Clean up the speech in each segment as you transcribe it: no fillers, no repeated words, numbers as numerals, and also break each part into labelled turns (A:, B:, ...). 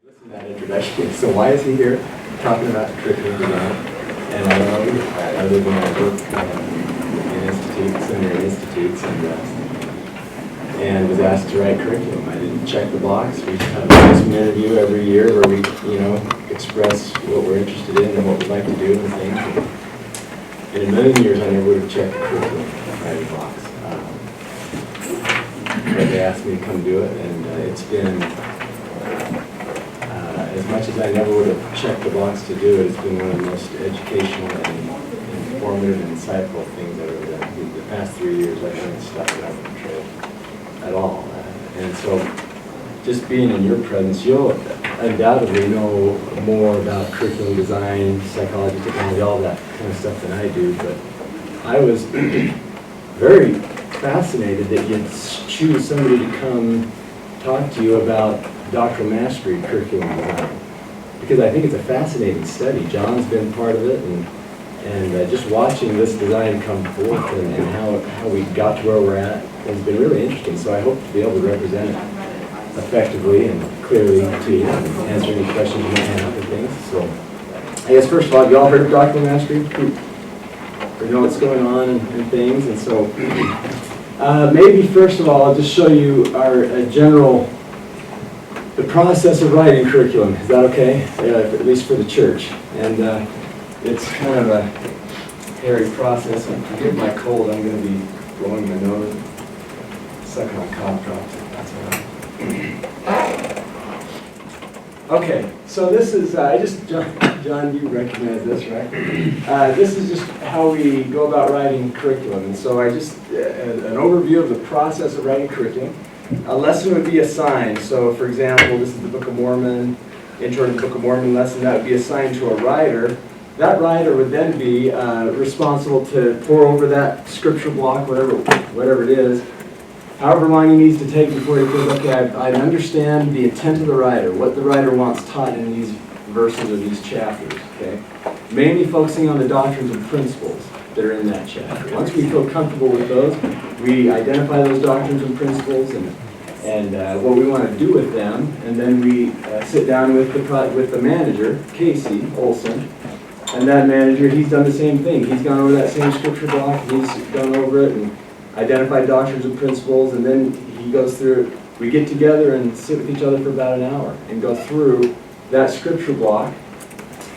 A: Listen to that introduction. So why is he here talking about curriculum design? And I don't know, other than I work in institutes, seminary institutes, and was asked to write curriculum. I didn't check the box. We have an interview every year where we, express what we're interested in and what we'd like to do and things. And in a million years, I never would have checked the curriculum writing box. But they asked me to come do it, and it's been, as much as I never would have checked the box to do it, it's been one of the most educational and informative and insightful things I've ever done. The past 3 years, I've learned stuff that I wouldn't trade at all. And so, just being in your presence, you'll undoubtedly know more about curriculum design, psychology, technology, all that kind of stuff than I do. But I was very fascinated that you'd choose somebody to come talk to you about doctoral mastery curriculum design, because I think it's a fascinating study. John's been part of it, and just watching this design come forth and how we got to where we're at has been really interesting. So I hope to be able to represent it effectively and clearly to you and answer any questions you might have and things. So I guess first of all, have you all heard of doctoral mastery? Or know what's going on and things? And so maybe first of all, I'll just show you our the process of writing curriculum. Is that okay? At least for the church. And it's kind of a hairy process. And forgive my cold, I'm going to be blowing my nose, sucking on cough drops. That's all right. Okay, so this is, John, you recognize this, right? This is just how we go about writing curriculum. And so an overview of the process of writing curriculum. A lesson would be assigned. So for example, this is the Book of Mormon, Intro to the Book of Mormon lesson. That would be assigned to a writer. That writer would then be responsible to pour over that scripture block, whatever it is, however long he needs to take before he goes, okay, I understand the intent of the writer, what the writer wants taught in these verses or these chapters, okay? Mainly focusing on the doctrines and principles that are in that chapter. Once we feel comfortable with those, we identify those doctrines and principles and what we want to do with them, and then we sit down with the manager, Casey Olson, and that manager, he's done the same thing. He's gone over that same scripture block, he's gone over it and identified doctrines and principles, and then he goes through, we get together and sit with each other for about an hour and go through that scripture block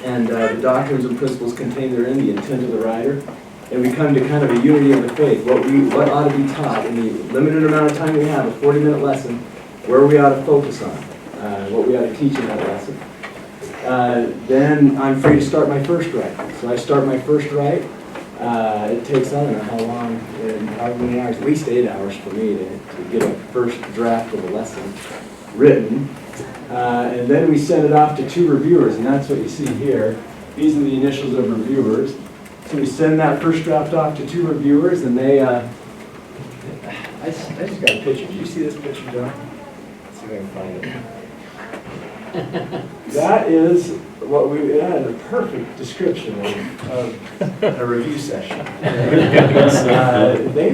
A: and the doctrines and principles contained therein, the intent of the writer, and we come to kind of a unity of the faith, what ought to be taught in the limited amount of time we have, a 40-minute lesson, where we ought to focus on, what we ought to teach in that lesson. Then I'm free to start my first write. So I start my first write. It takes, I don't know how long, how many hours, at least 8 hours for me to get a first draft of a lesson written. And then we send it off to 2 reviewers, and that's what you see here. These are the initials of reviewers. So we send that first draft off to 2 reviewers, and they, I just got a picture. Did you see this picture, John? Let's see if I can find it. That is that is a perfect description of a review session. They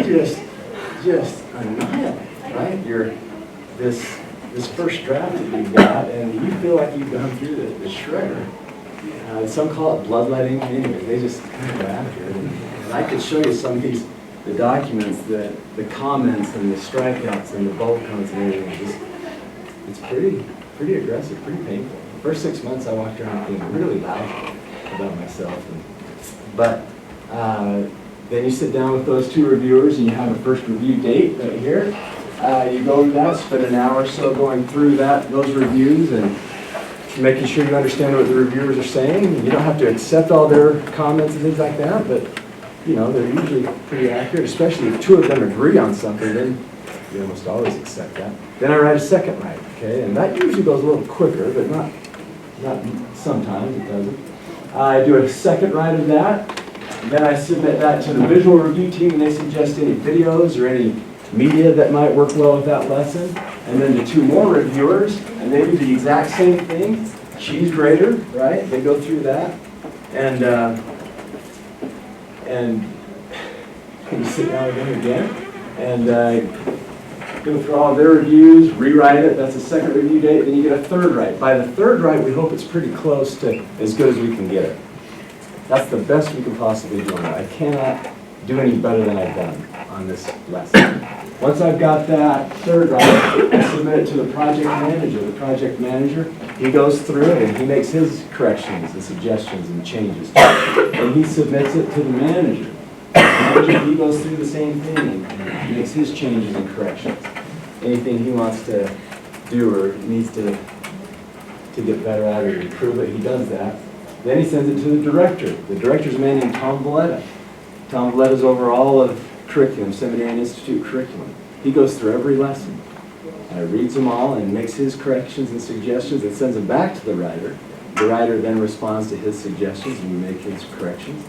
A: just annihilate, right? This first draft that you've got, and you feel like you've gone through the shredder. Some call it bloodletting. Anyway, they just kind of go after it. And I could show you some of the documents, the comments and the strikeouts and the bullet comments and everything. It's pretty aggressive, pretty painful. The first 6 months I walked around feeling really loud about myself. But then you sit down with those 2 reviewers and you have a first review date right here. You go over that, spend an hour or so going through those reviews and making sure you understand what the reviewers are saying. You don't have to accept all their comments and things like that, but they're usually pretty accurate, especially if 2 of them agree on something, then you almost always accept that. Then I write a second write, okay? And that usually goes a little quicker, but not sometimes it doesn't. I do a second write of that, and then I submit that to the visual review team, and they suggest any videos or any media that might work well with that lesson. And then the 2 more reviewers, and they do the exact same thing. Cheese grater, right? They go through that, and you sit down again, and go through all their reviews, rewrite it. That's the second review date. Then you get a third write. By the third write, we hope it's pretty close to as good as we can get it. That's the best we can possibly do on it. I cannot do any better than I've done on this lesson. Once I've got that third write, I submit it to the project manager. The project manager, he goes through it and he makes his corrections and suggestions and changes. And he submits it to the manager. The manager, he goes through the same thing and makes his changes and corrections. Anything he wants to do or needs to get better at or improve it, he does that. Then he sends it to the director. The director's a man named Tom Valletta. Tom Valletta's over all of curriculum, seminary and institute curriculum. He goes through every lesson, reads them all and makes his corrections and suggestions and sends them back to the writer. The writer then responds to his suggestions and we make his corrections.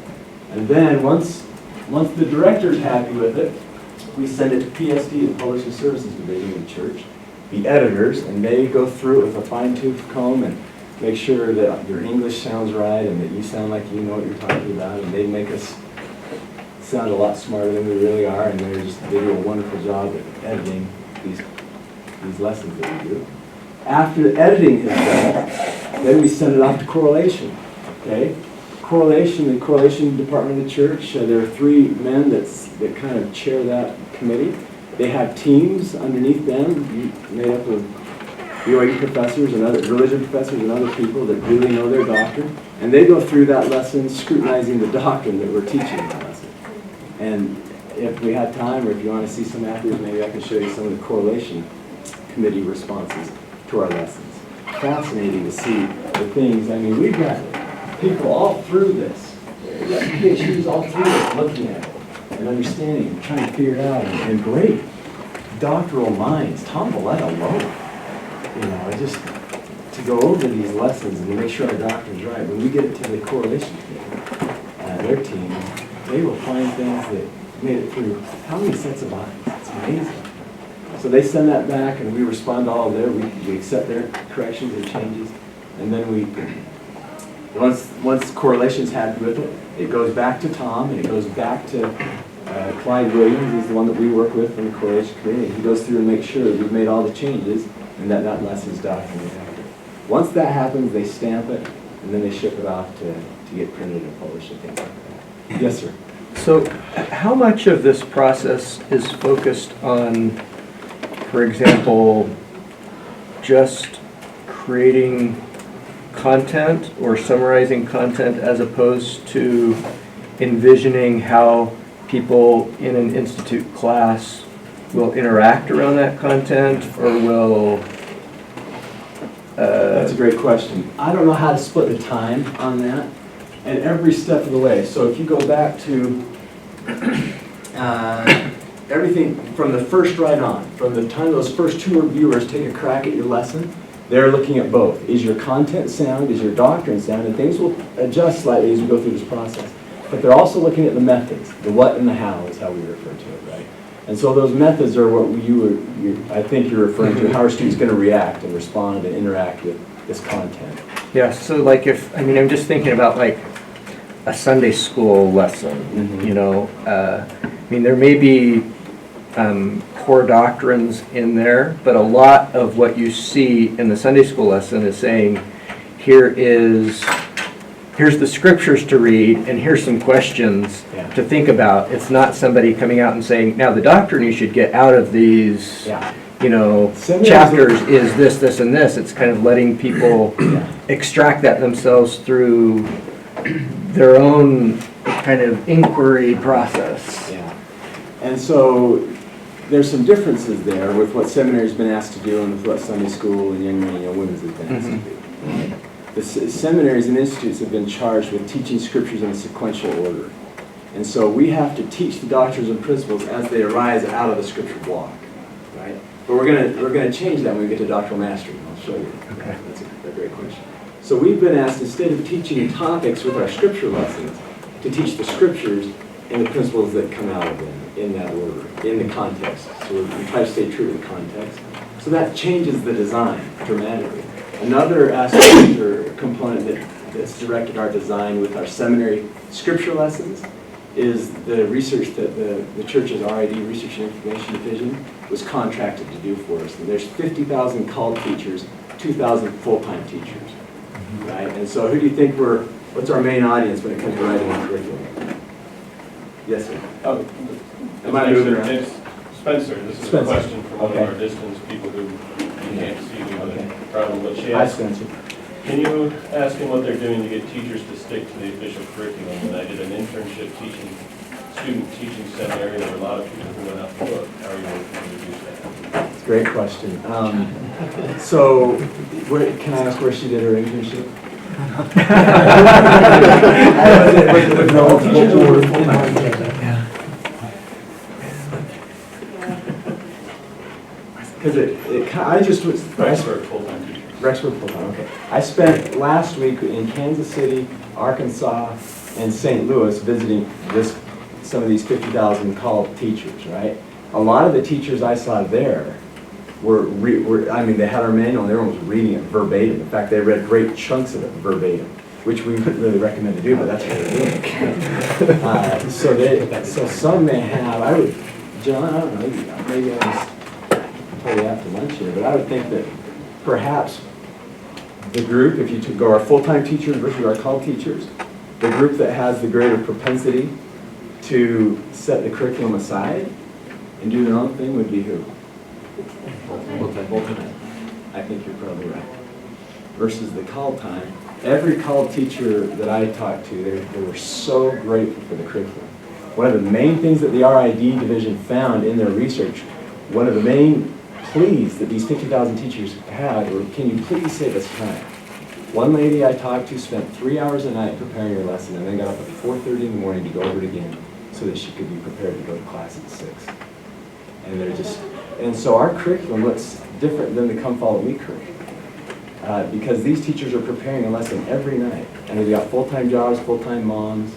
A: And then once the director's happy with it, we send it to PSD, the Publishing Services Division of the church, the editors, and they go through it with a fine-tooth comb and make sure that your English sounds right and that you sound like you know what you're talking about, and they make us sound a lot smarter than we really are, and they do a wonderful job at editing these lessons that we do. After the editing is done, then we send it off to correlation. Okay, the correlation department of the church. There are 3 men that kind of chair that committee. They have teams underneath them made up of BYU professors and other religion professors and other people that really know their doctrine, and they go through that lesson scrutinizing the doctrine that we're teaching in the lesson. And if we had time, or if you want to see some afterwards, maybe I can show you some of the correlation committee responses to our lessons. Fascinating to see the things. I mean, we've got people all through this. We've got PhDs all through this looking at it and understanding and trying to figure it out. And great doctoral minds. Tom Valletta alone. You know, just to go over these lessons and to make sure our doctrine's right. When we get it to the correlation committee, their team, they will find things that made it through how many sets of eyes? It's amazing. So they send that back and we respond to all of their, we accept their corrections and changes, and then once correlation's happy with it, it goes back to Tom and it goes back to Clyde Williams, who's the one that we work with from the correlation committee, and he goes through and makes sure that we've made all the changes and that lesson's documented. Once that happens, they stamp it and then they ship it off to get printed and published and things like that. Yes, sir.
B: So how much of this process is focused on, for example, just creating content or summarizing content as opposed to envisioning how people in an institute class will interact around that content, or will...
A: That's a great question. I don't know how to split the time on that, and every step of the way. So if you go back to everything from the first right on, from the time those first 2 reviewers take a crack at your lesson, they're looking at both. Is your content sound? Is your doctrine sound? And things will adjust slightly as we go through this process. But they're also looking at the methods. The what and the how is how we refer to it, right? And so those methods are what I think you're referring to, how are students going to react and respond and interact with this content.
B: Yeah, so like I'm just thinking about like a Sunday school lesson, you know. There may be core doctrines in there, but a lot of what you see in the Sunday school lesson is saying, here's the scriptures to read, and here's some questions to think about. It's not somebody coming out and saying, now the doctrine you should get out of these, chapters is this, this, and this. It's kind of letting people extract that themselves through their own kind of inquiry process.
A: Yeah. And so there's some differences there with what seminary's been asked to do and with what Sunday school and young men and young women's has been asked to do. The seminaries and institutes have been charged with teaching scriptures in a sequential order. And so we have to teach the doctrines and principles as they arise out of the scripture block, right? But we're gonna change that when we get to doctrinal mastery. I'll show you.
B: Okay.
A: That's a great question. So we've been asked, instead of teaching topics with our scripture lessons, to teach the scriptures and the principles that come out of them in that order, in the context. So we try to stay true to the context. So that changes the design dramatically. Another aspect or component that's directed our design with our seminary scripture lessons is the research that the church's RID, Research and Information Division, was contracted to do for us. And there's 50,000 called teachers, 2,000 full-time teachers, right? And so who do you think what's our main audience when it comes to writing a curriculum? Yes, sir.
C: Oh,
A: Am I moving around?
C: it's Spencer, this is
A: Spencer.
C: a question from one of
A: Okay.
C: our distance people who you can't see me with
A: Okay.
C: a problem, but she
A: Hi,
C: asked,
A: Spencer.
C: can you ask him what they're doing to get teachers to stick to the official curriculum? When I did an internship student teaching seminary, there were a lot of people who went out to look. How are you working to reduce that?
A: It's a great question. So, can I ask where she did her internship? Because I just was.
C: Rexburg full-time teachers.
A: Rexburg full-time, okay. I spent last week in Kansas City, Arkansas, and St. Louis visiting some of these 50,000 called teachers, right? A lot of the teachers I saw there they had our manual and they were almost reading it verbatim. In fact, they read great chunks of it verbatim, which we wouldn't really recommend to do, but that's what they're doing. So some may have, John, I don't know, maybe I was totally after lunch here, but I would think that perhaps the group, if you go our full-time teachers versus our called teachers, the group that has the greater propensity to set the curriculum aside and do their own thing would be who? Full-time. I think you're probably right. Versus the called time. Every called teacher that I talked to, they were so grateful for the curriculum. One of the main things that the RID division found in their research, one of the main pleas that these 50,000 teachers had were, can you please save us time? One lady I talked to spent 3 hours a night preparing her lesson and then got up at 4:30 in the morning to go over it again so that she could be prepared to go to class at 6. And so our curriculum looks different than the Come Follow Me curriculum. Because these teachers are preparing a lesson every night. And they've got full-time jobs, full-time moms,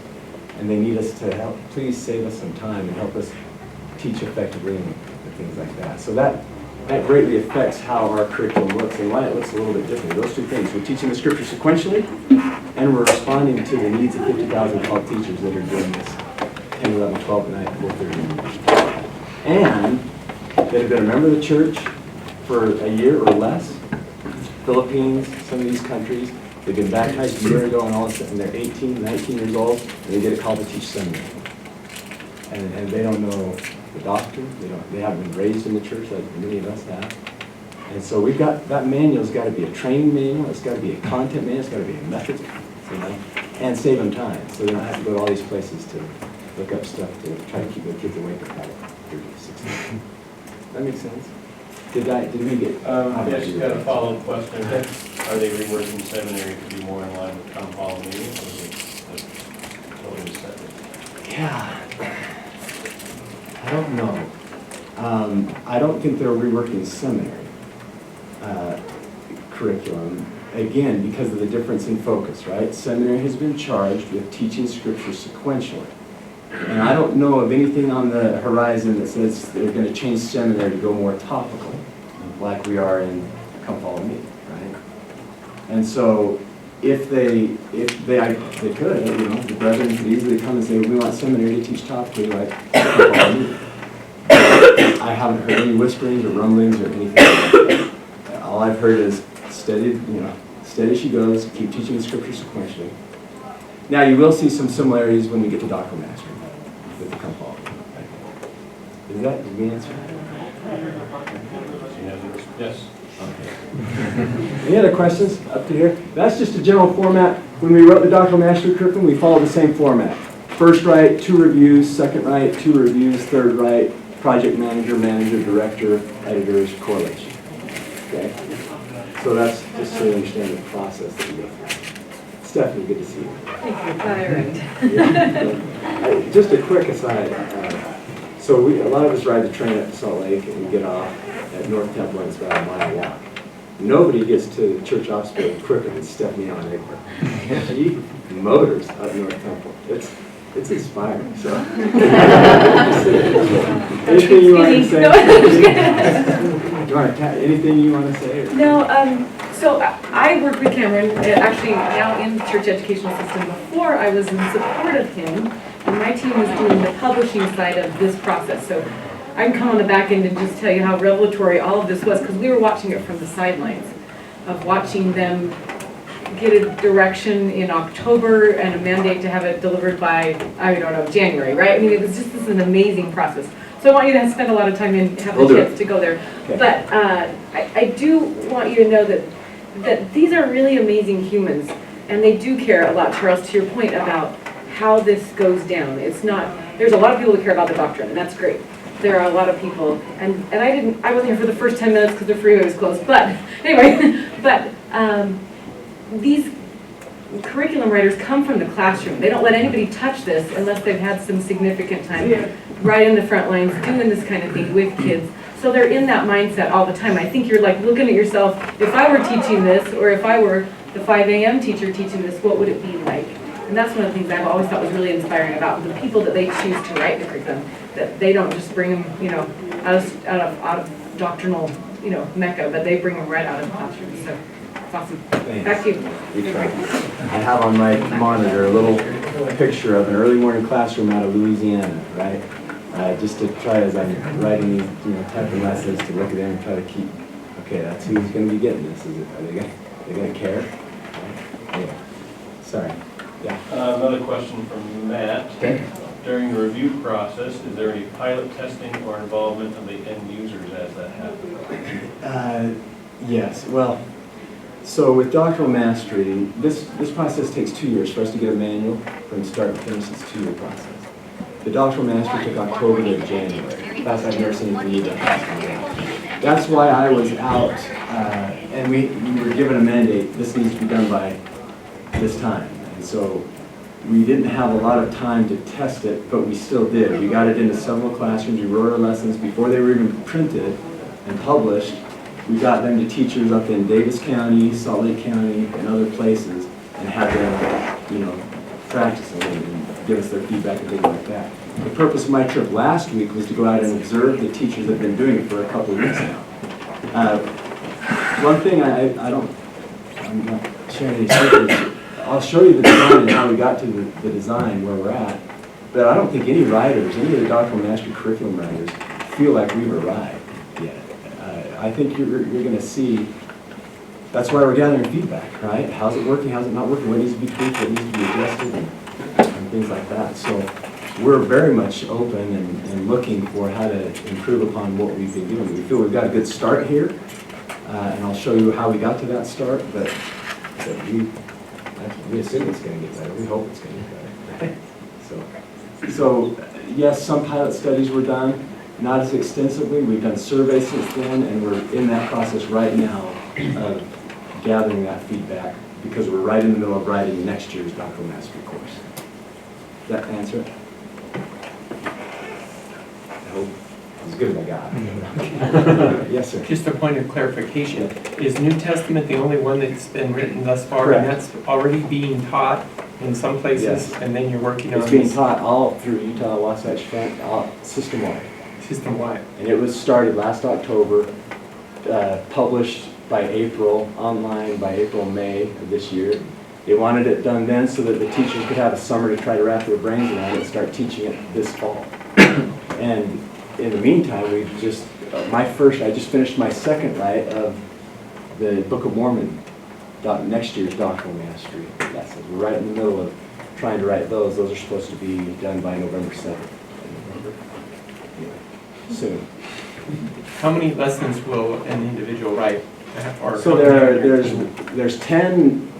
A: and they need us to help, please save us some time and help us teach effectively and things like that. So that greatly affects how our curriculum looks and why it looks a little bit different. Those two things, we're teaching the scripture sequentially, and we're responding to the needs of 50,000 called teachers that are doing this 10, 11, 12 at night, 4:30. And that have been a member of the church for a year or less. Philippines, some of these countries, they've been baptized a year ago and all of a sudden they're 18, 19 years old, and they get a call to teach seminary. And they don't know the doctrine, they haven't been raised in the church like many of us have. And so we've got, that manual's got to be a training manual, it's got to be a content manual, it's got to be a method, and save them time, so they don't have to go to all these places to look up stuff to try to keep their kids awake at 30 to 16. That makes sense? Did we get?
C: Yes, you got a follow-up question. Are they reworking seminary to be more in line with Come Follow Me? Or is it totally separate?
A: Yeah. I don't know. I don't think they're reworking seminary curriculum, again, because of the difference in focus, right? Seminary has been charged with teaching scripture sequentially. And I don't know of anything on the horizon that says they're going to change seminary to go more topical, like we are in Come Follow Me, right? And so if they could, the brethren could easily come and say, we want seminary to teach topically like Come Follow Me. I haven't heard any whisperings or rumblings or anything like that. All I've heard is steady as she goes, keep teaching the scripture sequentially. Now you will see some similarities when we get to doctrinal mastery with the Come Follow Me. Did we answer?
C: Yes.
A: Okay. Any other questions up to here? That's just a general format. When we wrote the doctrinal mastery curriculum, we followed the same format. First write, 2 reviews, second write, 2 reviews, third write, project manager, director, editors, correlation. Okay? So that's just so you understand the process that we go through. Stephanie, good to see you.
D: Thank you. Bye,
A: Just a quick aside. So a lot of us ride the train up to Salt Lake and we get off at North Temple and it's about a mile walk. Nobody gets to the church office building quicker than Stephanie on Egbert. She motors up North Temple. It's inspiring. So anything you want to say? Anything you want to say? Or?
D: No, so I work with Cameron, actually now in the church educational system. Before I was in support of him And my team was doing the publishing side of this process. So I can come on the back end and just tell you how revelatory all of this was, because we were watching it from the sidelines, of watching them get a direction in October and a mandate to have it delivered by, I don't know, January, right? I mean, it was just, this is an amazing process. So I want you to spend a lot of time and have the chance to go there.
A: Okay.
D: But I do want you to know that these are really amazing humans, and they do care a lot, Charles, to your point about how this goes down. It's not, there's a lot of people who care about the doctrine, and that's great. There are a lot of people, and I wasn't here for the first 10 minutes because the freeway was closed, but anyway, but these curriculum writers come from the classroom. They don't let anybody touch this unless they've had some significant time right in the front lines doing this kind of thing with kids. So they're in that mindset all the time. I think you're like looking at yourself, if I were teaching this, or if I were the 5 a.m. teacher teaching this, what would it be like? And that's one of the things I've always thought was really inspiring about the people that they choose to write the curriculum, that they don't just bring them, you know, out of doctrinal, you know, mecca, but they bring them right out of the classroom. So it's awesome.
A: Thanks.
D: Back to you.
A: We try. I have on my monitor a little picture of an early morning classroom out of Louisiana, right? Just to try, as I'm writing these, you know, typing lessons, to look at them and try to keep, okay, that's who's going to be getting this. Is it? Are they going to care? Yeah. Sorry. Yeah.
C: Another question from Matt.
A: Okay.
C: During the review process, is there any pilot testing or involvement of the end users as that happens?
A: Yes. Well, so with doctoral mastery, this process takes 2 years for us to get a manual from start to finish. It's a 2-year process. The doctoral mastery took October to January. That's I've never seen anything either. That's why I was out, and we were given a mandate. This needs to be done by this time. And so we didn't have a lot of time to test it, but we still did. We got it into several classrooms. We wrote our lessons before they were even printed and published. We got them to teachers up in Davis County, Salt Lake County, and other places, and had them, you know, practice it and give us their feedback and things like that. The purpose of my trip last week was to go out and observe the teachers that have been doing it for a couple of weeks now. One thing I'm not sharing any secrets. I'll show you the design and how we got to the design where we're at, but I don't think any writers, any of the doctoral mastery curriculum writers, feel like we've arrived yet. I think you're going to see, that's why we're gathering feedback, right? How's it working, how's it not working, what needs to be tweaked, what needs to be adjusted, and things like that. So we're very much open and looking for how to improve upon what we've been doing. We feel we've got a good start here, and I'll show you how we got to that start, but we assume it's going to get better. We hope it's going to get better. So yes, some pilot studies were done, not as extensively. We've done surveys since then, and we're in that process right now of gathering that feedback because we're right in the middle of writing next year's doctoral mastery course. Does that answer it? I hope as good as I got. Yes, sir.
E: Just a point of clarification, is New Testament the only one that's been written thus far?
A: Correct.
E: And that's already being taught in some places,
A: Yes.
E: and then you're working on
A: It's being
E: this
A: taught all through Utah, Wasatch Front, all system-wide.
E: system-wide?
A: And it was started last October, published by April, online by April, May of this year. They wanted it done then so that the teachers could have a summer to try to wrap their brains around it and start teaching it this fall. And in the meantime, we've just, I just finished my second write of the Book of Mormon, next year's doctoral mastery lessons. We're right in the middle of trying to write those. Those are supposed to be done by November 7th. Soon.
E: How many lessons will an individual write? Or
A: So there's 10,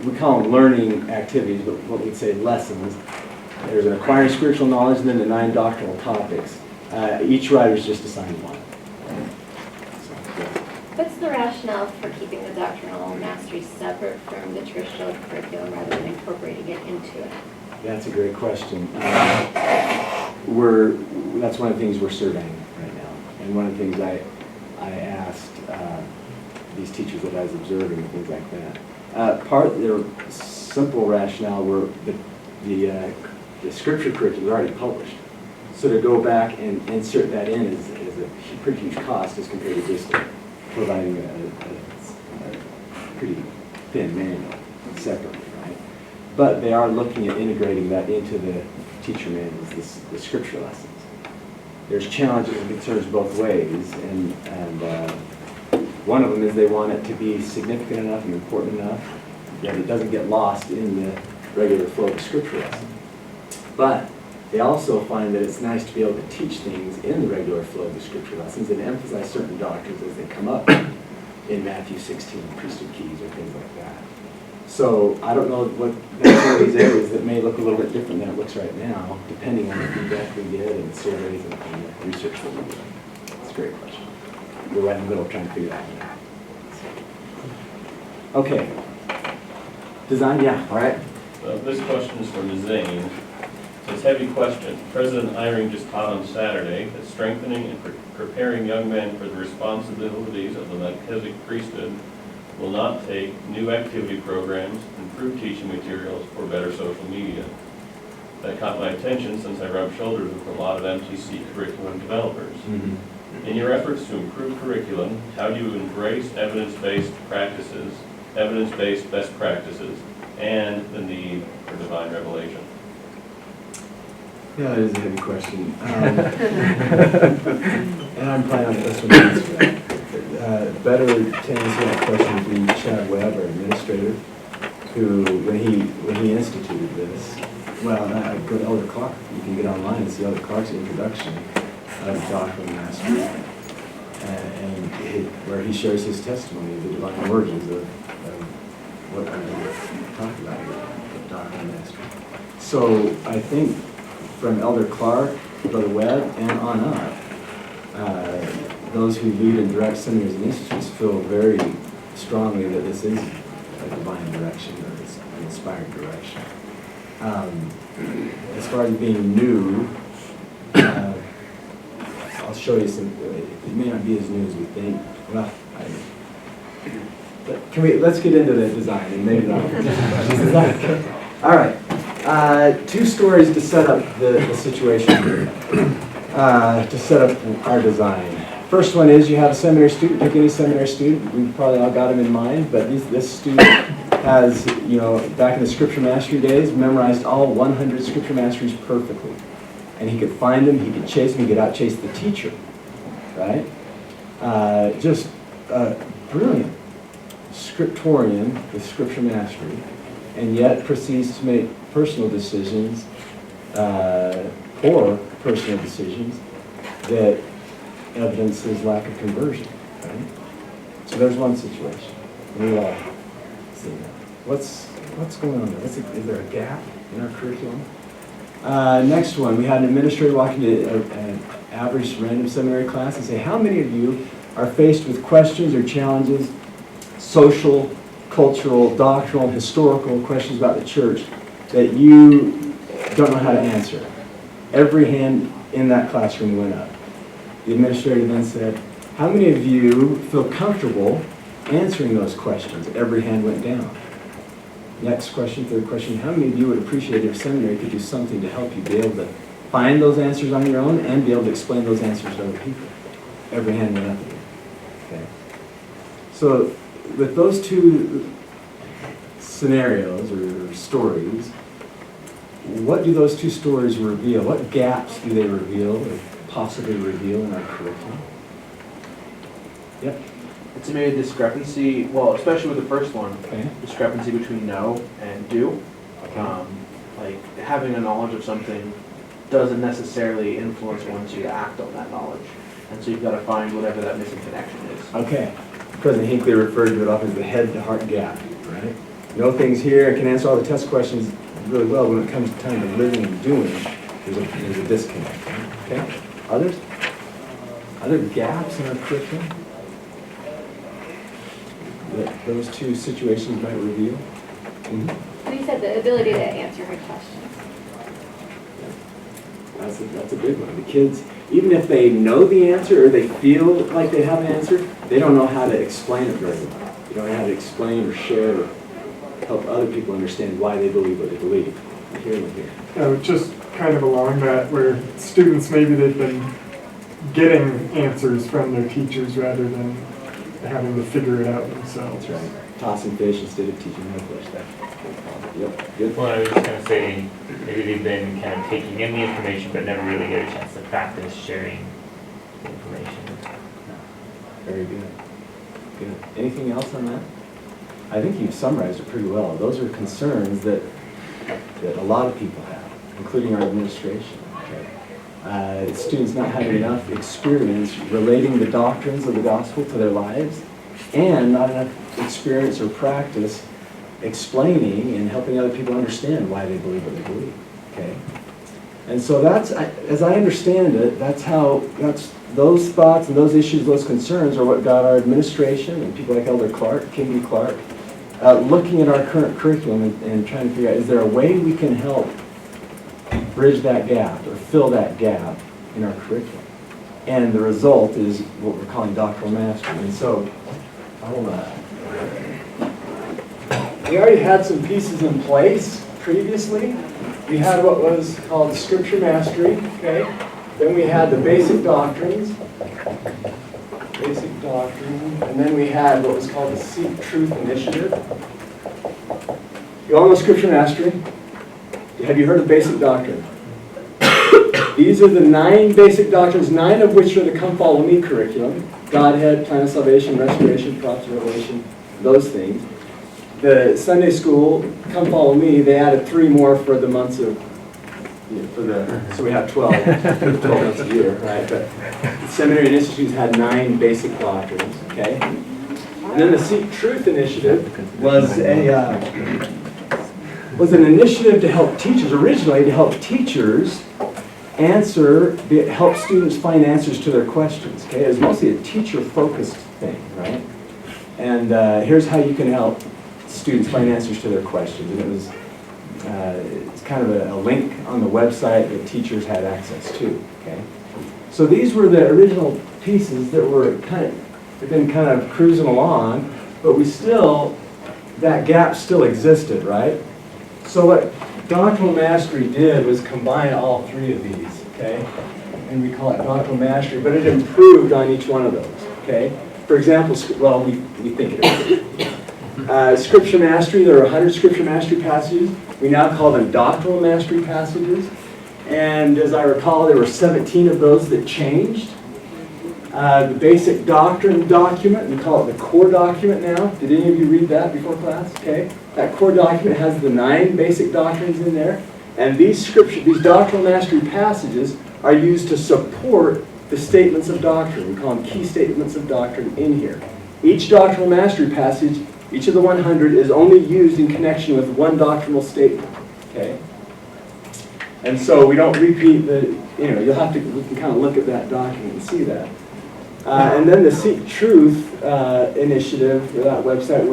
A: we call them learning activities, but what we'd say lessons. There's an acquiring spiritual knowledge and then the 9 doctrinal topics. Each writer's just assigned one.
F: What's the rationale for keeping the doctrinal mastery separate from the traditional curriculum rather than incorporating it into it?
A: That's a great question. That's one of the things we're surveying right now. And one of the things I asked these teachers that I was observing and things like that. Part of their simple rationale were the scripture curriculum is already published. So to go back and insert that in is a pretty huge cost as compared to just providing a pretty thin manual separately, right? But they are looking at integrating that into teacher manuals, the scripture lessons. There's challenges and concerns both ways, and one of them is they want it to be significant enough and important enough that it doesn't get lost in the regular flow of scripture lesson. But they also find that it's nice to be able to teach things in the regular flow of the scripture lessons and emphasize certain doctrines as they come up in Matthew 16, priesthood keys or things like that. So I don't know what that's one of these areas that may look a little bit different than it looks right now, depending on the feedback we get and the surveys and the research that we do. It's a great question. We're right in the middle of trying to figure that out. Okay. Design, yeah, all right.
C: This question is from Zane. It says, heavy question. President Eyring just taught on Saturday that strengthening and preparing young men for the responsibilities of the Melchizedek priesthood will not take new activity programs, improved teaching materials, or better social media. That caught my attention since I rubbed shoulders with a lot of MTC curriculum developers.
A: Mm-hmm.
C: In your efforts to improve curriculum, how do you embrace evidence-based practices, evidence-based best practices, and the need for divine revelation?
A: Yeah, that is a heavy question. And I'm planning on this one to answer that. Better to answer that question would be Chad Webb, our administrator, who, when he instituted this, well, I go to Elder Clark. You can get online and see Elder Clark's introduction of doctrine and mastery, where he shares his testimony of the divine origins of what we're talking about here, of doctrine and mastery. So I think from Elder Clark, Brother Webb, and on up, those who lead and direct seminaries and institutes feel very strongly that this is a divine direction, or it's an inspired direction. As far as being new, I'll show you some. It may not be as new as we think. Well, I don't know. But let's get into the design, and maybe not. All right. 2 stories to set up the situation here, to set up our design. First one is you have a seminary student, pick any seminary student. We've probably all got him in mind, but this student has, back in the scripture mastery days, memorized all 100 scripture masteries perfectly. And he could find them, he could chase them, he could outchase the teacher, right? Just brilliant scriptorian with scripture mastery, and yet proceeds to make personal decisions, poor personal decisions, that evidence his lack of conversion, right? So there's one situation. We all see that. What's going on there? Is there a gap in our curriculum? Next one, we had an administrator walk into an average random seminary class and say, how many of you are faced with questions or challenges, social, cultural, doctrinal, historical questions about the church that you don't know how to answer? Every hand in that classroom went up. The administrator then said, how many of you feel comfortable answering those questions? Every hand went down. Next question, third question, how many of you would appreciate if seminary could do something to help you be able to find those answers on your own and be able to explain those answers to other people? Every hand went up again. Okay. So with those 2 scenarios or stories, what do those 2 stories reveal? What gaps do they reveal or possibly reveal in our curriculum? Yep.
G: It's maybe a discrepancy, well, especially with the first one,
A: Okay.
G: discrepancy between know and do. Like having a knowledge of something doesn't necessarily influence one to act on that knowledge. And so you've got to find whatever that missing connection is.
A: Okay. President Hinckley referred to it often as the head-to-heart gap, right? Know things here and can answer all the test questions really well. When it comes to time of living and doing, there's a disconnect. Okay? Others? Other gaps in our curriculum that those 2 situations might reveal? Mm-hmm.
F: So you said the ability to answer hard questions.
A: That's a big one. The kids, even if they know the answer or they feel like they have an answer, they don't know how to explain it very well. They don't know how to explain or share or help other people understand why they believe what they believe. Here.
H: Just kind of along that, where students, maybe they've been getting answers from their teachers rather than having to figure it out themselves.
A: That's right. tossing fish instead of teaching how to fish. Yep, good.
I: Well, I was just gonna say, maybe they've been kind of taking in the information, but never really get a chance to practice sharing the information.
A: Very good. Good. Anything else on that? I think you've summarized it pretty well. Those are concerns that a lot of people have, including our administration. Okay? Students not having enough experience relating the doctrines of the gospel to their lives, and not enough experience or practice explaining and helping other people understand why they believe what they believe. Okay? And so that's, as I understand it, those thoughts and those issues, those concerns are what got our administration and people like Elder Clark, Kingy Clark, looking at our current curriculum and trying to figure out, is there a way we can help bridge that gap or fill that gap in our curriculum? And the result is what we're calling doctrinal mastery. And so, we already had some pieces in place previously. We had what was called scripture mastery, okay? Then we had the basic doctrines, and then we had what was called the Seek Truth Initiative. You all know scripture mastery? Have you heard of basic doctrine? These are the 9 basic doctrines, 9 of which are the Come Follow Me curriculum. Godhead, plan of salvation, restoration, prophecy, revelation, those things. The Sunday school, Come Follow Me, they added 3 more for the months of, so we have 12 months a year, right? But the seminary and institutes had 9 basic doctrines, okay? And then the Seek Truth Initiative was an initiative to help teachers, originally to help teachers help students find answers to their questions, okay? It was mostly a teacher-focused thing, right? And here's how you can help students find answers to their questions. And it was it's kind of a link on the website that teachers had access to, okay? So these were the original pieces that were they've been kind of cruising along, but that gap still existed, right? So what doctrinal mastery did was combine all 3 of these, okay? And we call it doctrinal mastery, but it improved on each one of those, okay? For example, we think it is. Scripture mastery, there are 100 scripture mastery passages. We now call them doctrinal mastery passages. And as I recall, there were 17 of those that changed. The basic doctrine document, we call it the core document now. Did any of you read that before class? Okay. That core document has the 9 basic doctrines in there. And these doctrinal mastery passages are used to support the statements of doctrine. We call them key statements of doctrine in here. Each doctrinal mastery passage, each of the 100, is only used in connection with one doctrinal statement. Okay? And so we don't repeat we can kind of look at that document and see that. And then the Seek Truth initiative, or that website,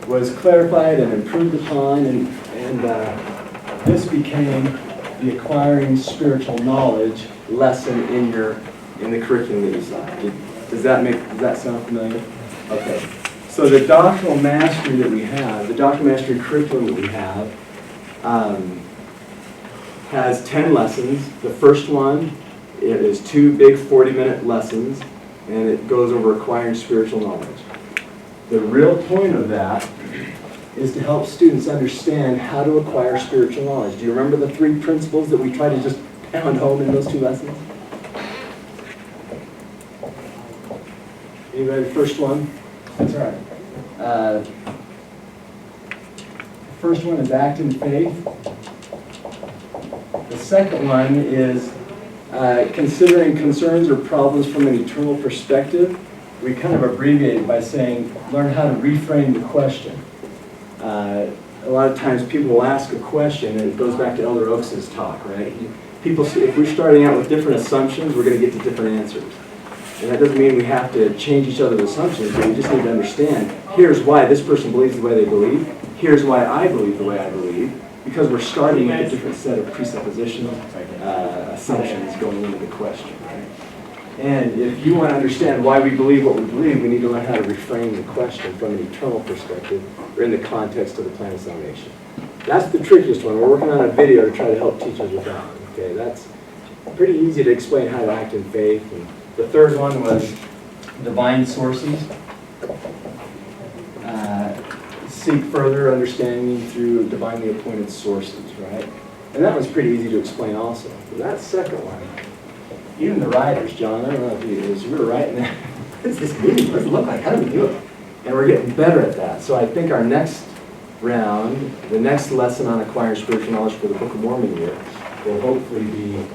A: was clarified and improved upon, and this became the acquiring spiritual knowledge lesson in the curriculum that you saw. Does that sound familiar? Okay. So the doctrinal mastery that we have, the doctrinal mastery curriculum that we have, has 10 lessons. The first one is 2 big 40-minute lessons, and it goes over acquiring spiritual knowledge. The real point of that is to help students understand how to acquire spiritual knowledge. Do you remember the 3 principles that we try to just pound home in those 2 lessons? Anybody, the first one? That's all right. The first one is act in faith. The second one is considering concerns or problems from an eternal perspective. We kind of abbreviate it by saying, learn how to reframe the question. A lot of times people will ask a question, and it goes back to Elder Oaks' talk, right? If we're starting out with different assumptions, we're going to get to different answers. And that doesn't mean we have to change each other's assumptions, but we just need to understand, here's why this person believes the way they believe, here's why I believe the way I believe, because we're starting with a different set of presuppositional assumptions going into the question. Right? And if you want to understand why we believe what we believe, we need to learn how to reframe the question from an eternal perspective or in the context of the plan of salvation. That's the trickiest one. We're working on a video to try to help teachers with that. Okay, that's pretty easy to explain how to act in faith. And the third one was divine sources. seek further understanding through divinely appointed sources, right? And that was pretty easy to explain also. But that second one, even the writers, John, I don't know if you, as we were writing that, what's this mean? What's it look like? How do we do it? And we're getting better at that. So I think our next round, the next lesson on acquiring spiritual knowledge for the Book of Mormon year, will hopefully be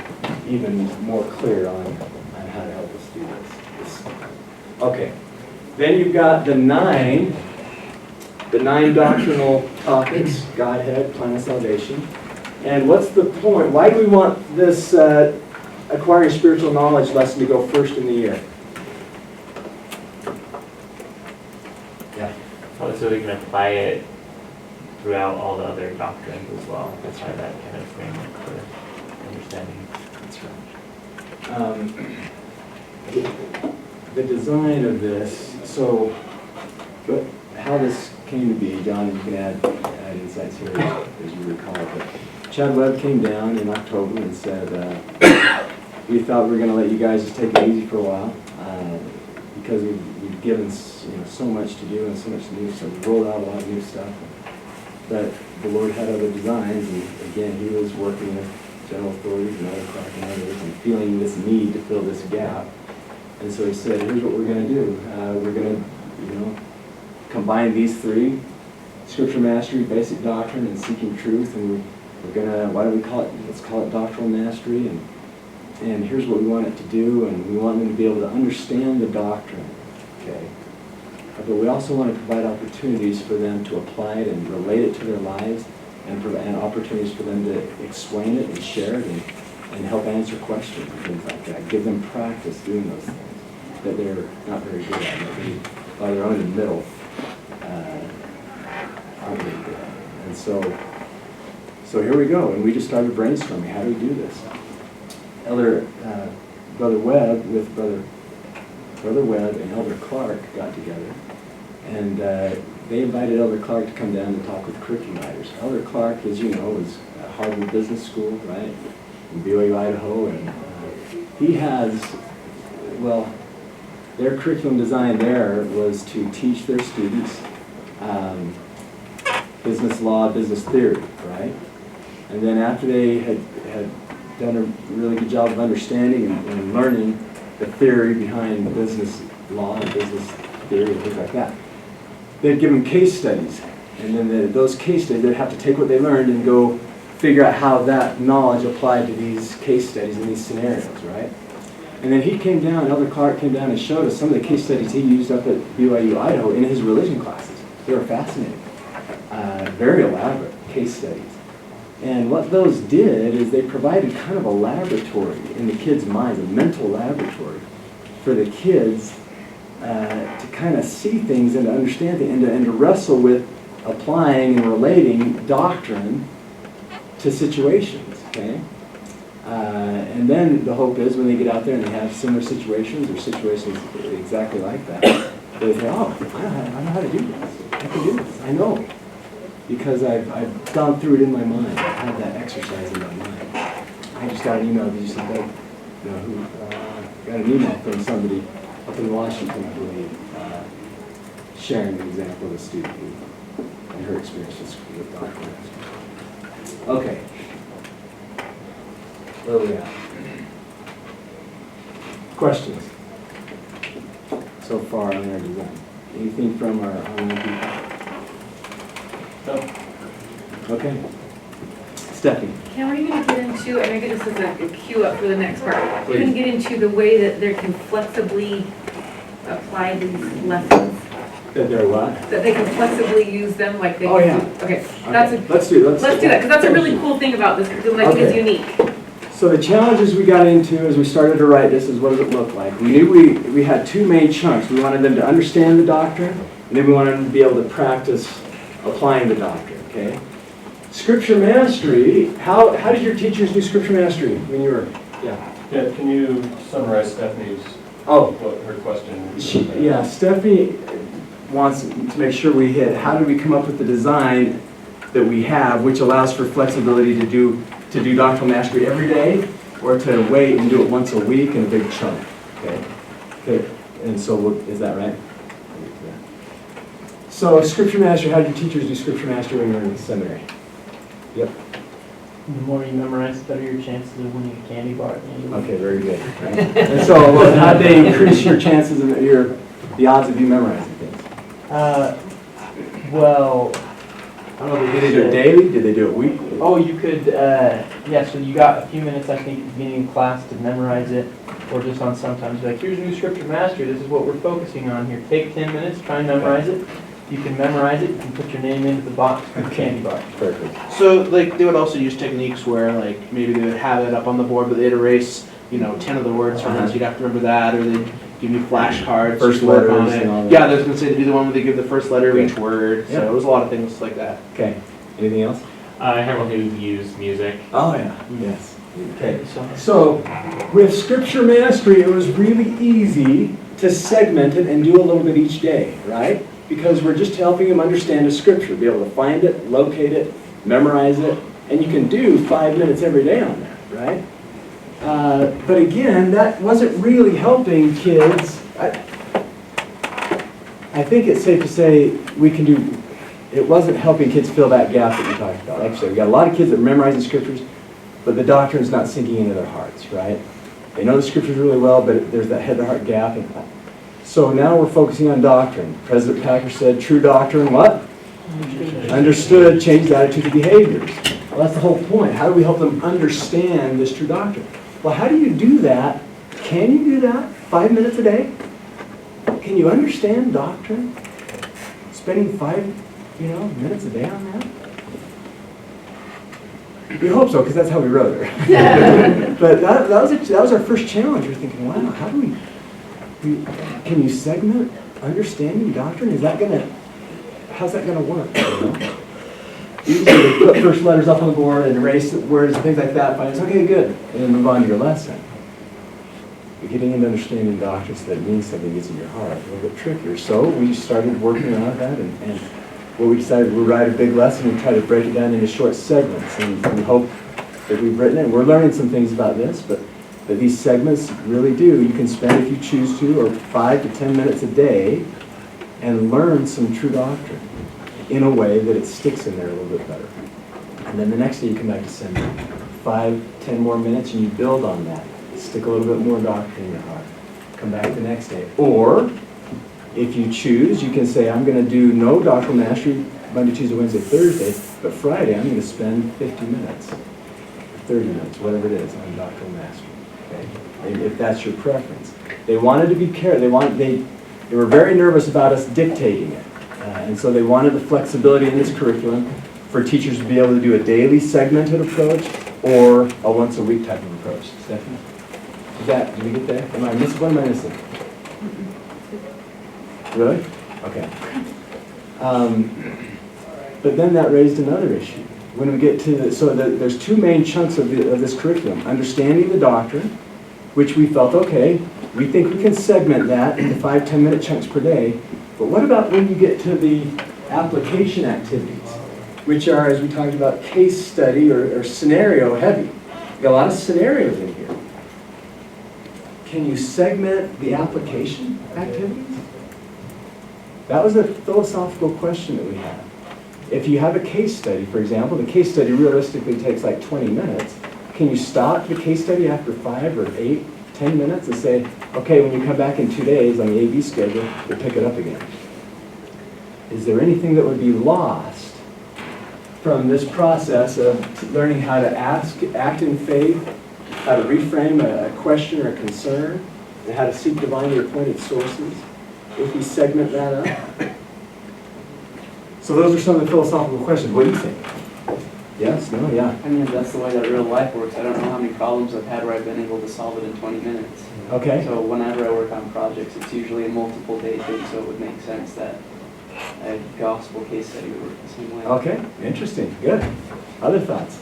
A: even more clear on how to help us do this. Okay. Then you've got the nine doctrinal topics: Godhead, plan of salvation. And what's the point? Why do we want this acquiring spiritual knowledge lesson to go first in the year? Yeah.
I: Well, so we can apply it throughout all the other doctrines as well. That's why that kind of framework for understanding.
A: That's right. The design of this, so how this came to be, John, you can add insights here as you recall, but Chad Webb came down in October and said, we thought we were going to let you guys just take it easy for a while because we've given so much to do and so much new stuff. We rolled out a lot of new stuff. But the Lord had other designs, and again, he was working with general authorities and other Clark and others and feeling this need to fill this gap. And so he said, here's what we're going to do. We're going to, combine these three: Scripture mastery, basic doctrine, and seeking truth. And we're going to, why don't we call it, let's call it doctrinal mastery. And here's what we want it to do. And we want them to be able to understand the doctrine. Okay. But we also want to provide opportunities for them to apply it and relate it to their lives, and opportunities for them to explain it and share it and help answer questions and things like that. Give them practice doing those things that they're not very good at, that they, by their own admittal, aren't very good at. And so here we go, and we just started brainstorming. How do we do this? Brother Webb with Brother Webb and Elder Clark got together, and they invited Elder Clark to come down and talk with curriculum writers. Elder Clark, as you know, was at Harvard Business School, right, in BYU, Idaho, and he has, their curriculum design there was to teach their students business law, business theory, right? And then after they had done a really good job of understanding and learning the theory behind business law and business theory and things like that, they'd give them case studies. And then those case studies, they'd have to take what they learned and go figure out how that knowledge applied to these case studies and these scenarios, right? And then he came down, Elder Clark came down and showed us some of the case studies he used up at BYU, Idaho in his religion classes. They were fascinating. Very elaborate case studies. And what those did is they provided kind of a laboratory in the kids' minds, a mental laboratory for the kids to kind of see things and to understand things and to wrestle with applying and relating doctrine to situations, okay? And then the hope is when they get out there and they have similar situations or situations exactly like that, they say, oh, I know how to do this. I can do this. I know. Because I've gone through it in my mind. I've had that exercise in my mind. I just got an email, did you see that? Got an email from somebody up in Washington, I believe, sharing an example of a student and her experiences with doctrine. Okay. Where are we at? Questions so far on our design? Anything from our online people?
C: No.
A: Okay. Stephanie.
D: Ken, are you going to get into, and maybe this is a cue up for the next part, you're
A: Please.
D: going to get into the way that they can flexibly apply these lessons?
A: That they're what?
D: That they can flexibly use them like they
A: Oh,
D: can
A: yeah.
D: do? Okay,
A: Okay. Let's do that,
D: because that's a really cool thing about this curriculum, I think it's unique.
A: So the challenges we got into as we started to write this is what does it look like? We knew we had two main chunks. We wanted them to understand the doctrine, and then we wanted them to be able to practice applying the doctrine, okay? Scripture mastery, how did your teachers do scripture mastery when you were, yeah?
C: Yeah, can you summarize Stephanie's, what her question?
A: Stephanie wants to make sure we hit, how did we come up with the design that we have, which allows for flexibility to do doctrinal mastery every day, or to wait and do it once a week in a big chunk, okay? And so, is that right? So scripture mastery, how do your teachers do scripture mastery when you're in the seminary? Yep.
G: The more you memorize, the better your chances of winning a candy bar at the end of the week.
A: Okay, very good. Right? And so how do they increase your chances of the odds of you memorizing things?
G: Well, I don't know.
A: Did they do it daily? Did they do it weekly?
G: Oh, you could, yeah, so you got a few minutes, I think, at the beginning of class to memorize it, or just on sometimes, like, here's new scripture mastery, this is what we're focusing on here. Take 10 minutes, try and memorize it. You can memorize it, you can put your name into the box for the candy bar.
A: Perfect.
G: So, like, they would also use techniques where, like, maybe they would have it up on the board, but they'd erase, 10 of the words from it, so you'd have to remember that, or they'd give you flashcards.
A: First
G: to work on
A: letters
G: it.
A: and all that.
G: Yeah, I was going to say, to do the one where they give the first letter of each word,
A: Yeah.
G: so it was a lot of things like that.
A: Okay. Anything else?
I: I have one who used music.
A: Oh, yeah. Yes. Okay.
G: So,
A: So with scripture mastery, it was really easy to segment it and do a little bit each day, right? Because we're just helping them understand the scripture, be able to find it, locate it, memorize it, and you can do 5 minutes every day on that, right? But again, that wasn't really helping kids. I think it's safe to say it wasn't helping kids fill that gap that you talked about. Like I said, we got a lot of kids that are memorizing scriptures, but the doctrine's not sinking into their hearts, right? They know the scriptures really well, but there's that head-to-heart gap. So now we're focusing on doctrine. President Packer said, true doctrine, what? Understood, changed attitude to behaviors. Well, that's the whole point. How do we help them understand this true doctrine? Well, how do you do that? Can you do that 5 minutes a day? Can you understand doctrine? Spending 5 minutes a day on that? We hope so, because that's how we wrote it. But that was our first challenge. We're thinking, wow, how do can you segment understanding doctrine? How's that gonna work? Usually they put first letters up on the board and erase words and things like that. Fine, it's okay, good, and then move on to your lesson. But getting into understanding doctrine so that it means something gets in your heart, a little bit trickier. So we started working on that, and what we decided, we'll write a big lesson and try to break it down into short segments. And we hope that we've written it. We're learning some things about this, but these segments really do. You can spend, if you choose to, or 5 to 10 minutes a day and learn some true doctrine in a way that it sticks in there a little bit better. And then the next day you come back to send 5, 10 more minutes and you build on that. Stick a little bit more doctrine in your heart. Come back the next day. Or, if you choose, you can say, I'm going to do no doctrinal mastery Monday, Tuesday, Wednesday, Thursday, but Friday I'm going to spend 50 minutes, 30 minutes, whatever it is, on doctrinal mastery. Okay? If that's your preference. They wanted to be careful. They were very nervous about us dictating it. And so they wanted the flexibility in this curriculum for teachers to be able to do a daily segmented approach or a once a week type of approach. Stephanie? Did we get there? What am I missing? Really? Okay. But then that raised another issue. When we get to there's 2 main chunks of this curriculum. Understanding the doctrine, which we felt, okay, we think we can segment that into 5, 10 minute chunks per day. But what about when you get to the application activities, which are, as we talked about, case study or scenario heavy? We've got a lot of scenarios in here. Can you segment the application activities? That was a philosophical question that we had. If you have a case study, for example, the case study realistically takes like 20 minutes. Can you stop the case study after 5 or 8, 10 minutes and say, okay, when you come back in 2 days on the AB schedule, we'll pick it up again? Is there anything that would be lost from this process of learning how to act in faith, how to reframe a question or a concern, and how to seek divinely appointed sources if we segment that up? So those are some of the philosophical questions. What do you think? Yes? No? Yeah?
J: I mean, that's the way that real life works. I don't know how many problems I've had where I've been able to solve it in 20 minutes.
A: Okay.
J: So whenever I work on projects, it's usually a multiple day thing, so it would make sense that a gospel case study would work the same way.
A: Okay. Interesting. Good. Other thoughts?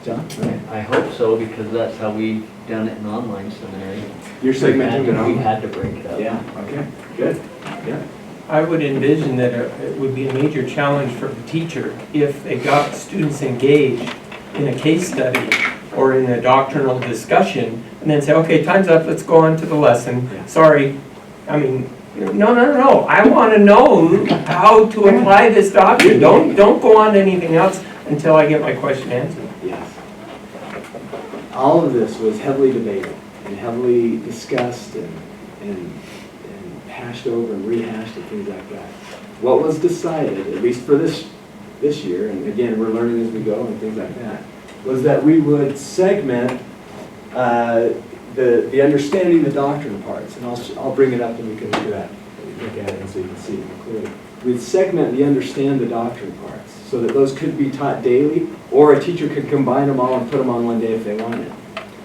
A: John? Okay.
K: I hope so, because that's how we've done it in online seminary.
A: You're segmenting it
K: We
A: out?
K: had to break it up.
A: Yeah. Okay. Good. Yeah.
E: I would envision that it would be a major challenge for the teacher if they got students engaged in a case study or in a doctrinal discussion and then say, okay, time's up, let's go on to the lesson.
A: Yeah.
E: Sorry, I mean, No, I want to know how to apply this doctrine. Don't go on to anything else until I get my question answered.
A: Yes. All of this was heavily debated and heavily discussed and hashed over and rehashed and things like that. What was decided, at least for this year, and again, we're learning as we go and things like that, was that we would segment the understanding the doctrine parts, and I'll bring it up and we can look at it and so you can see it more clearly. We'd segment the understand the doctrine parts so that those could be taught daily, or a teacher could combine them all and put them on one day if they wanted.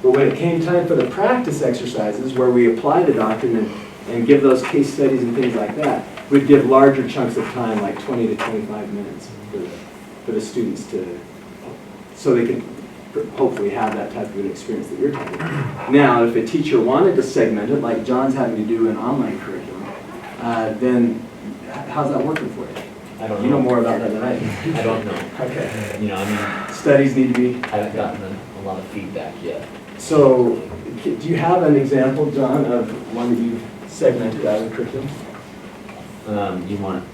A: But when it came time for the practice exercises where we apply the doctrine and give those case studies and things like that, we'd give larger chunks of time, like 20 to 25 minutes for the students so they could hopefully have that type of an experience that you're talking about. Now, if a teacher wanted to segment it, like John's having to do an online curriculum, then how's that working for you?
K: I don't know.
A: You know more about that than I do.
K: I don't know.
A: Okay.
K: You know, I mean,
A: Studies need to be...
K: I haven't gotten a lot of feedback yet.
A: So, do you have an example, John, of one that you've segmented out of the curriculum?
K: You want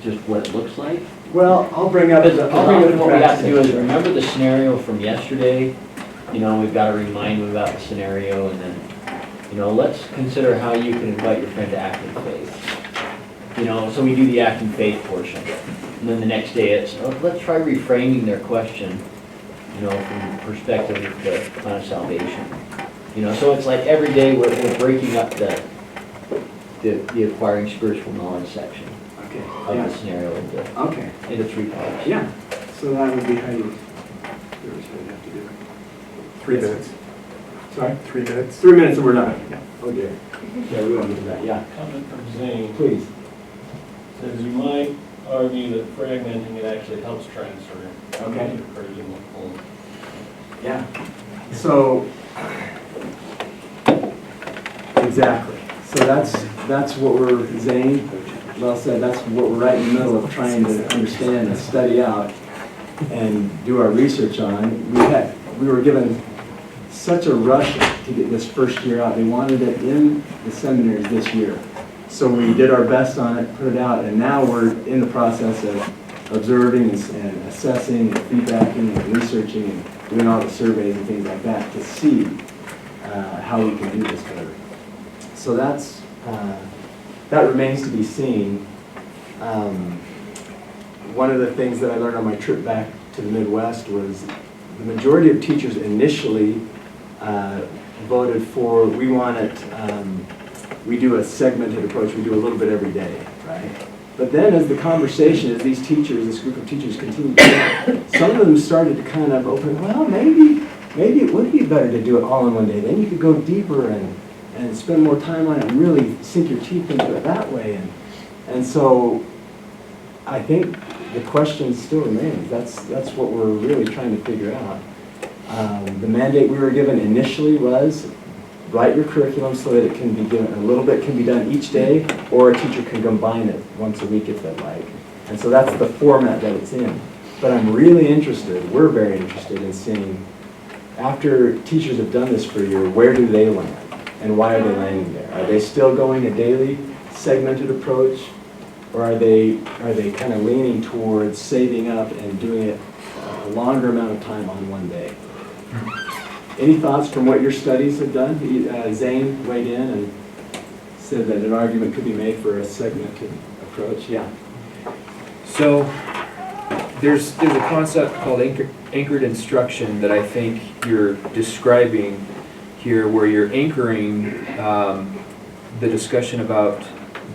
K: just what it looks like?
A: Well, I'll bring up
K: Because
A: the
K: often what we have to do is
A: practice.
K: remember the scenario from yesterday. You know, we've got to remind them about the scenario, and then, you know, let's consider how you can invite your friend to act in faith. You know, so we do the act in faith portion. And then the next day it's, let's try reframing their question, you know, from the perspective of the plan of salvation. You know, so it's like every day we're breaking up the acquiring spiritual knowledge section
A: Okay.
K: of the scenario into
A: Okay.
K: 3 parts.
A: Yeah. So that would be how you... Here's what you have to do.
H: 3 minutes.
A: Sorry?
H: 3 minutes.
A: 3 minutes and we're done. Oh dear. Yeah, we won't do that. Yeah.
C: Comment from Zane.
A: Please.
C: Says you might argue that fragmenting it actually helps transfer.
A: Okay.
C: Encouraging the whole.
A: Yeah. So, exactly. So that's what we're, Zane, well said, that's what we're right in the middle of trying to understand and study out and do our research on. We were given such a rush to get this first year out. They wanted it in the seminaries this year. So we did our best on it, put it out, and now we're in the process of observing and assessing and feedbacking and researching and doing all the surveys and things like that to see how we can do this better. So that remains to be seen. One of the things that I learned on my trip back to the Midwest was the majority of teachers initially voted for, we do a segmented approach, we do a little bit every day, right? But then as the conversation, as these teachers, this group of teachers continued to go, some of them started to kind of open, well, maybe it would be better to do it all in one day. Then you could go deeper and spend more time on it and really sink your teeth into it that way. And so I think the question still remains. That's what we're really trying to figure out. The mandate we were given initially was write your curriculum so that it can be given, a little bit can be done each day, or a teacher can combine it once a week if they'd like. And so that's the format that it's in. But I'm really interested, we're very interested in seeing, after teachers have done this for a year, where do they land? And why are they landing there? Are they still going a daily segmented approach? Or are they kind of leaning towards saving up and doing it a longer amount of time on one day? Any thoughts from what your studies have done? Zane weighed in and said that an argument could be made for a segmented approach. Yeah.
L: So there's a concept called anchored instruction that I think you're describing here, where you're anchoring the discussion about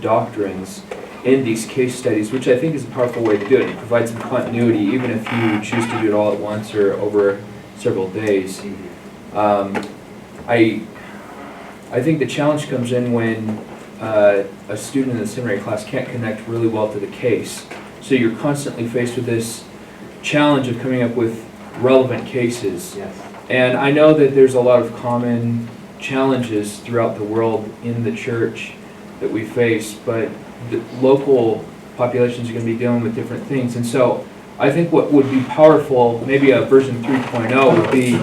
L: doctrines in these case studies, which I think is a powerful way to do it. It provides some continuity, even if you choose to do it all at once or over several days. I think the challenge comes in when a student in the seminary class can't connect really well to the case. So you're constantly faced with this challenge of coming up with relevant cases.
A: Yes.
L: And I know that there's a lot of common challenges throughout the world in the church that we face, but the local populations are going to be dealing with different things. And so I think what would be powerful, maybe a version 3.0, would be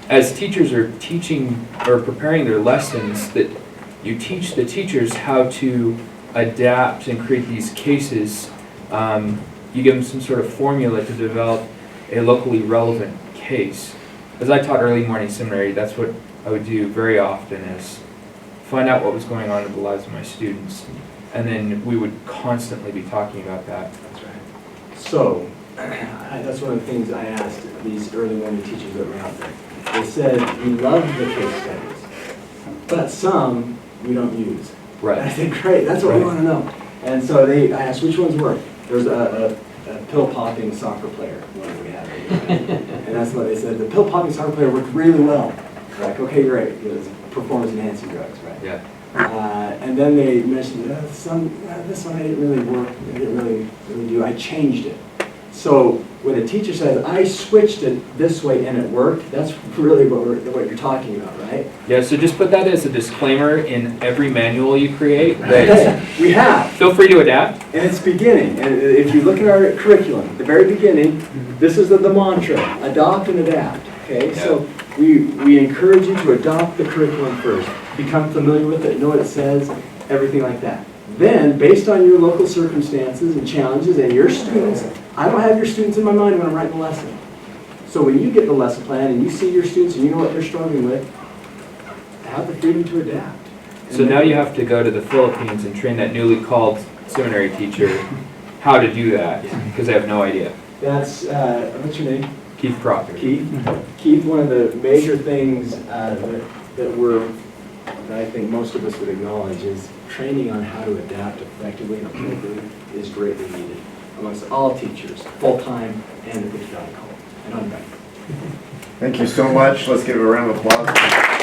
L: as teachers are teaching or preparing their lessons, that you teach the teachers how to adapt and create these cases, you give them some sort of formula to develop a locally relevant case. As I taught early morning seminary, that's what I would do very often, is find out what was going on in the lives of my students. And then we would constantly be talking about that.
A: That's right. So, that's one of the things I asked these early morning teachers that were out there. They said, we love the case studies, but some we don't use.
L: Right.
A: And I said, great, that's what we want to know. And so I asked, which ones work? There's a pill-popping soccer player, one that we have. And that's what they said. The pill-popping soccer player worked really well. Like, okay, great. It was performance-enhancing drugs, right?
L: Yeah.
A: And then they mentioned, this one I didn't really work, I didn't really do, I changed it. So when a teacher says, I switched it this way and it worked, that's really what you're talking about, right?
L: Yeah, so just put that as a disclaimer in every manual you create. That
A: We have.
L: feel free to adapt.
A: And it's beginning. And if you look at our curriculum, at the very beginning, this is the mantra, adopt and adapt, okay?
L: Yeah.
A: So we encourage you to adopt the curriculum first, become familiar with it, know what it says, everything like that. Then, based on your local circumstances and challenges and your students, I don't have your students in my mind when I'm writing the lesson. So when you get the lesson plan and you see your students and you know what they're struggling with, have the freedom to adapt.
L: So now you have to go to the Philippines and train that newly called seminary teacher how to do that, because they have no idea.
A: That's, what's your name?
L: Keith Proctor.
A: Keith, one of the major things that I think most of us would acknowledge is training on how to adapt effectively and appropriately is greatly needed amongst all teachers, full-time and at the Valley College. And I'm back.
M: Thank you so much. Let's give a round of applause.